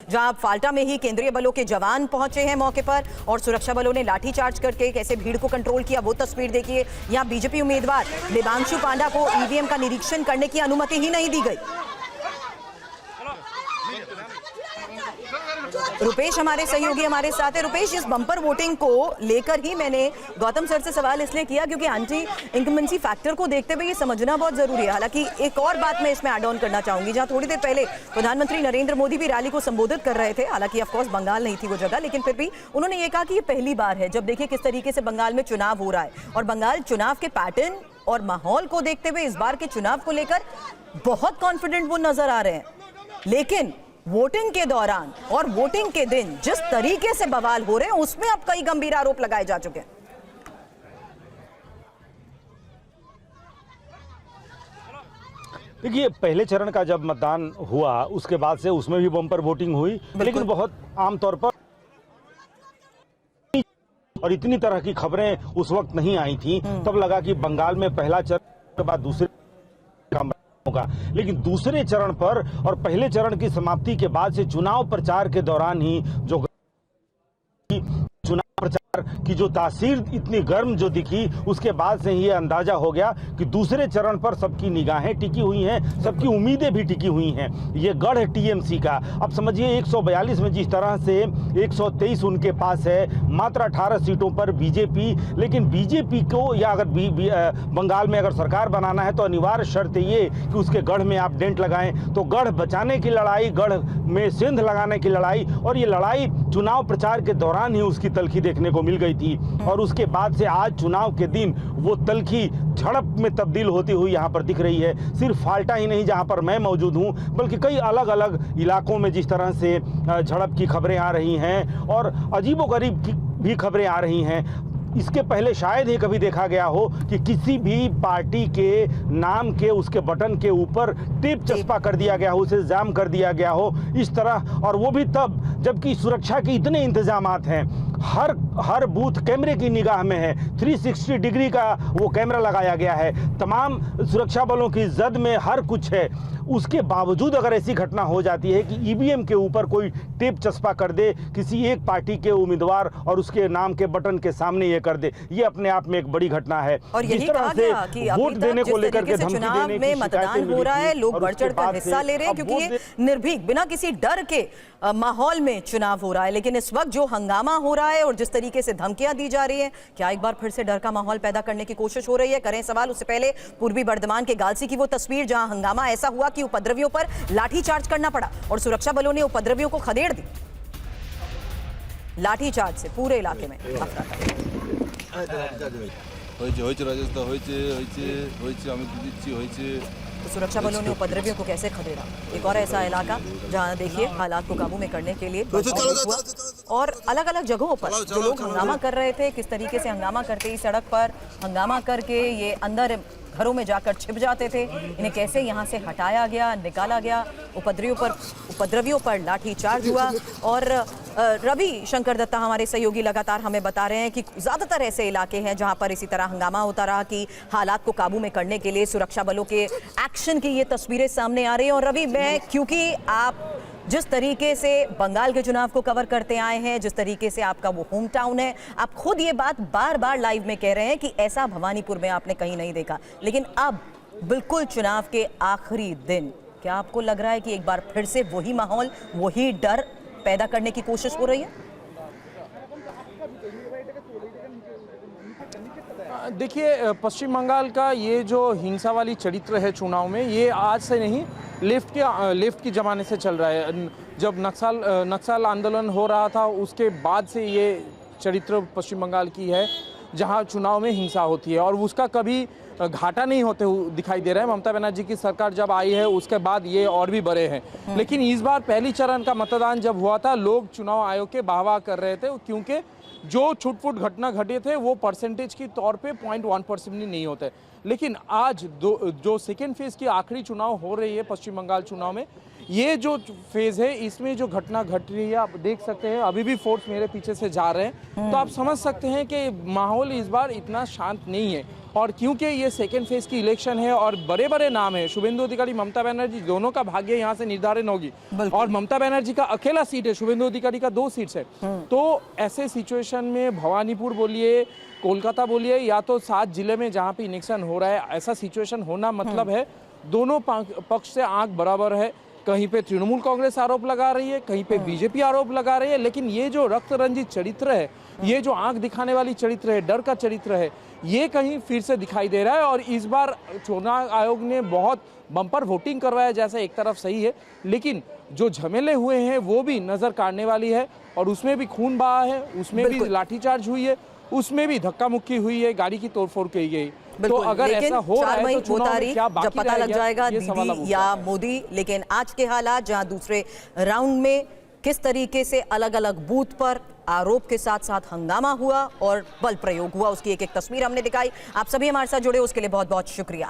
जहां फाल्टा में ही केंद्रीय बलों के जवान पहुंचे हैं मौके पर और सुरक्षा बलों ने लाठीचार्ज करके कैसे भीड़ को कंट्रोल किया, वो तस्वीर देखिए। यहां बीजेपी उम्मीदवार देवांशु पांडा को ईवीएम का निरीक्षण करने की अनुमति ही नहीं दी गई। रुपेश हमारे सहयोगी हमारे साथ है। रुपेश, इस बम्पर वोटिंग को लेकर ही मैंने गौतम सर से सवाल इसलिए किया क्योंकि एंटी इंकम्बेंसी फैक्टर को देखते हुए ये समझना बहुत जरूरी है। हालांकि एक और बात मैं इसमें ऐड ऑन करना चाहूंगी, जहां थोड़ी देर पहले प्रधानमंत्री नरेंद्र मोदी भी रैली को संबोधित कर रहे थे। हालांकि ऑफ कोर्स बंगाल नहीं थी वो जगह, लेकिन फिर भी उन्होंने ये कहा कि ये पहली बार है जब देखिए किस तरीके से बंगाल में चुनाव हो रहा है और बंगाल चुनाव के पैटर्न और माहौल को देखते हुए इस बार के चुनाव को लेकर बहुत कॉन्फिडेंट वो नजर आ रहे हैं। लेकिन वोटिंग के दौरान और वोटिंग के दिन जिस तरीके से बवाल हो रहे हैं उसमें अब कई गंभीर आरोप लगाए जा चुके हैं। देखिए, पहले चरण का जब मतदान हुआ उसके बाद से उसमें भी बम्पर वोटिंग हुई, लेकिन बहुत आमतौर पर और इतनी तरह की खबरें उस वक्त नहीं आई थी। तब लगा कि बंगाल में पहला चरण के बाद दूसरे होगा, लेकिन दूसरे चरण पर और पहले चरण की समाप्ति के बाद से चुनाव प्रचार के दौरान ही जो चुनाव प्रचार की जो तासीर इतनी गर्म जो दिखी, उसके बाद से ही ये अंदाजा हो गया कि दूसरे चरण पर सबकी निगाहें टिकी हुई हैं, सबकी उम्मीदें भी टिकी हुई हैं। ये गढ़ है टीएमसी का। अब समझिए 142 में जिस तरह से 123 उनके पास है, मात्र 18 सीटों पर बीजेपी, लेकिन बीजेपी को या अगर बंगाल में अगर सरकार बनाना है तो अनिवार्य शर्त ये कि उसके गढ़ में आप डेंट लगाएं। तो गढ़ बचाने की लड़ाई, गढ़ में सिंध लगाने की लड़ाई, और ये लड़ाई चुनाव प्रचार के दौरान ही उसकी तलखी देखने को मिल गई थी। और उसके बाद से आज चुनाव के दिन वो तलखी झड़प में तब्दील होती हुई यहाँ पर दिख रही है। सिर्फ फाल्टा ही नहीं जहाँ पर मैं मौजूद हूँ, बल्कि कई अलग अलग इलाकों में जिस तरह से झड़प की खबरें आ रही हैं और अजीबोगरीब की भी खबरें आ रही हैं। इसके पहले शायद ही कभी देखा गया हो कि किसी भी पार्टी के नाम के उसके बटन के ऊपर टेप चस्पा कर दिया गया हो, उसे जाम कर दिया गया हो इस तरह, और वो भी तब जबकि सुरक्षा के इतने इंतजामात हैं। हर बूथ कैमरे की निगाह में है, 360 डिग्री का वो कैमरा लगाया गया है, तमाम सुरक्षा बलों की जद में हर कुछ है। उसके बावजूद अगर ऐसी घटना हो जाती है कि ईवीएम के ऊपर कोई टेप चस्पा कर दे किसी एक पार्टी के उम्मीदवार और उसके नाम के बटन के सामने ये कर दे, ये अपने आप में एक बड़ी घटना है। और यही कहा गया कि वोट देने को लेकर के चुनाव में मतदान हो रहा है, लोग बढ़ चढ़ कर हिस्सा ले रहे हैं क्योंकि ये निर्भीक बिना किसी डर के माहौल में चुनाव हो रहा है। लेकिन इस वक्त जो हंगामा हो रहा है और जिस तरीके से धमकियां दी जा रही हैं, क्या एक बार फिर से डर का माहौल पैदा करने की कोशिश हो रही है? करें सवाल उससे पहले पूर्वी बर्धमान के गालसी की वो तस्वीर जहां हंगामा ऐसा हुआ कि उपद्रवियों पर लाठीचार्ज करना पड़ा और सुरक्षा बलों ने उपद्रवियों को खदेड़ दी। लाठीचार्ज से पूरे इलाके में तो सुरक्षा बलों ने उपद्रवियों को कैसे खदेड़ा। एक और ऐसा इलाका जहां देखिए हालात को काबू में करने के लिए हुआ और अलग अलग जगहों पर जो लोग हंगामा कर रहे थे, किस तरीके से हंगामा करते ही सड़क पर हंगामा करके ये अंदर घरों में जाकर छिप जाते थे, इन्हें कैसे यहाँ से हटाया गया, निकाला गया। उपद्रवियों पर लाठीचार्ज हुआ। और रवि शंकर दत्ता हमारे सहयोगी लगातार हमें बता रहे हैं कि ज़्यादातर ऐसे इलाके हैं जहां पर इसी तरह हंगामा होता रहा कि हालात को काबू में करने के लिए सुरक्षा बलों के एक्शन की ये तस्वीरें सामने आ रही हैं। और रवि, मैं क्योंकि आप जिस तरीके से बंगाल के चुनाव को कवर करते आए हैं, जिस तरीके से आपका वो होम टाउन है, आप खुद ये बात बार बार लाइव में कह रहे हैं कि ऐसा भवानीपुर में आपने कहीं नहीं देखा। लेकिन अब बिल्कुल चुनाव के आखिरी दिन, क्या आपको लग रहा है कि एक बार फिर से वही माहौल, वही डर पैदा करने की कोशिश हो रही है? देखिए, पश्चिम बंगाल का ये जो हिंसा वाली चरित्र है चुनाव में, ये आज से नहीं, लेफ्ट की ज़माने से चल रहा है। जब नक्सल आंदोलन हो रहा था उसके बाद से ये चरित्र पश्चिम बंगाल की है, जहां चुनाव में हिंसा होती है और उसका कभी घाटा नहीं होते दिखाई दे रहा है। ममता बनर्जी की सरकार जब आई है उसके बाद ये और भी बढ़े हैं। लेकिन इस बार पहली चरण का मतदान जब हुआ था, लोग चुनाव आयोग के वाहवाह कर रहे थे क्योंकि जो छुटपुट घटना घटे थे वो परसेंटेज की तौर पे 0.1% नहीं होते। लेकिन आज जो सेकेंड फेज की आखिरी चुनाव हो रही है पश्चिम बंगाल चुनाव में, ये जो फेज है इसमें जो घटना घट रही है आप देख सकते हैं, अभी भी फोर्स मेरे पीछे से जा रहे हैं, तो आप समझ सकते हैं कि माहौल इस बार इतना शांत नहीं है। और क्योंकि ये सेकेंड फेज की इलेक्शन है और बड़े बड़े नाम है, शुभेंदु अधिकारी, ममता बनर्जी, दोनों का भाग्य यहाँ से निर्धारित होगी। और ममता बनर्जी का अकेला सीट है, शुभेंदु अधिकारी का 2 सीट्स है। तो ऐसे सिचुएशन में भवानीपुर बोलिए, कोलकाता बोलिए, या तो 7 जिले में जहाँ पे इलेक्शन हो रहा है, ऐसा सिचुएशन होना मतलब है दोनों पक्ष से आंख बराबर है। कहीं पे तृणमूल कांग्रेस आरोप लगा रही है, कहीं पे बीजेपी आरोप लगा रही है, लेकिन ये जो रक्त रंजित चरित्र है, ये जो आंख दिखाने वाली चरित्र है, डर का चरित्र है, ये कहीं फिर से दिखाई दे रहा है। और इस बार चुनाव आयोग ने बहुत बम्पर वोटिंग करवाया, जैसा एक तरफ सही है, लेकिन जो झमेले हुए हैं वो भी नजर काटने वाली है। और उसमें भी खून बहा है, उसमें भी लाठीचार्ज हुई है, उसमें भी धक्का मुक्की हुई है, गाड़ी की तोड़फोड़ की गई। तो अगर ऐसा हो रहा है तो चुनाव में क्या बाकी जब पता लग जाएगा दीदी या मोदी। लेकिन आज के हालात जहां दूसरे राउंड में किस तरीके से अलग अलग बूथ पर आरोप के साथ साथ हंगामा हुआ और बल प्रयोग हुआ, उसकी एक एक तस्वीर हमने दिखाई। आप सभी हमारे साथ जुड़े उसके लिए बहुत बहुत शुक्रिया।